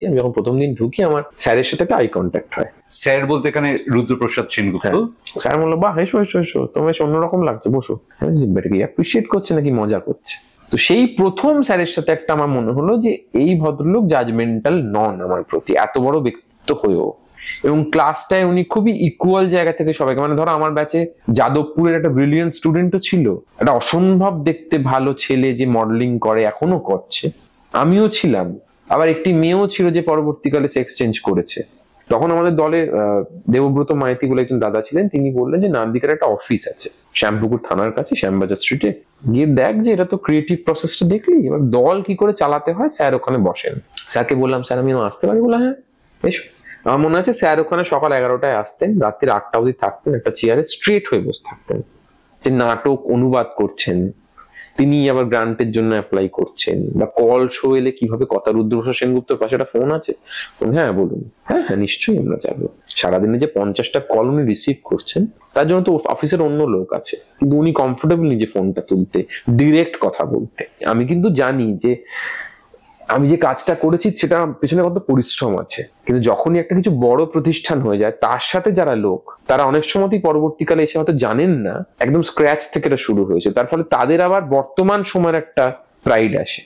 আমি যখন প্রথম দিন ঢুকি আমার স্যারের সাথে একটা আই কন্ট্যাক্ট হয়। স্যার বলতে এখানে রুদ্রপ্রসাদ সেনগুপ্ত। স্যার বললো, বাহ এসো এসো এসো, তোমার অন্যরকম লাগছে, বসো। অ্যাপ্রিসিয়েট করছে নাকি মজা করছে। তো সেই প্রথম স্যারের সাথে একটা আমার মনে হলো যে এই ভদ্রলোক জাজমেন্টাল নন আমার প্রতি, এত বড় ব্যক্তিত্ব হয়েও। এবং ক্লাসটায় উনি খুবই ইকুয়াল জায়গা থেকে সবাইকে, মানে ধরো আমার ব্যাচে যাদবপুরের একটা ব্রিলিয়েন্ট স্টুডেন্টও ছিল, একটা অসম্ভব দেখতে ভালো ছেলে যে মডেলিং করে, এখনো করছে, আমিও ছিলাম। আবার একটি মেয়েও ছিল যে পরবর্তীকালে সেক্স চেঞ্জ করেছে। তখন আমাদের দলে দেবব্রত মাইতি বলে একজন দাদা ছিলেন, তিনি বললেন যে নান্দিকার একটা অফিস আছে শ্যামপুকুর থানার কাছে, শ্যামবাজার স্ট্রিটে, গিয়ে দেখ যে এটা তো ক্রিয়েটিভ প্রসেসটা দেখলি, এবার দল কি করে চালাতে হয়। স্যার ওখানে বসেন। স্যারকে বললাম, স্যার আমি আসতে পারি? বললাম হ্যাঁ এসো। আমার মনে আছে স্যার ওখানে সকাল 11টায় আসতেন, রাত্রির 8টা অবধি থাকতেন, একটা চেয়ারে স্ট্রেট হয়ে বসে থাকতেন, যে নাটক অনুবাদ করছেন, তিনি আবার গ্রান্টের জন্য অ্যাপ্লাই করছেন, বা কল শো এলে কিভাবে কথা। রুদ্রপ্রসাদ সেনগুপ্তর পাশে একটা ফোন আছে, হ্যাঁ বলুন, হ্যাঁ হ্যাঁ নিশ্চয়ই আমরা যাবো। সারাদিনে যে 50টা কল উনি রিসিভ করছেন, তার জন্য তো অফিসের অন্য লোক আছে, কিন্তু উনি কমফোর্টেবল নিজে ফোনটা তুলতে, ডিরেক্ট কথা বলতে। আমি কিন্তু জানি যে আমি যে কাজটা করেছি সেটা পেছনে কত পরিশ্রম আছে, কিন্তু যখনই একটা কিছু বড় প্রতিষ্ঠান হয়ে যায়, তার সাথে যারা লোক, তারা অনেক সময়তেই পরবর্তীকালে এসে হয়তো জানেন না একদম স্ক্র্যাচ থেকে এটা শুরু হয়েছে, তার ফলে তাদের আবার বর্তমান সময়ের একটা প্রাইড আসে।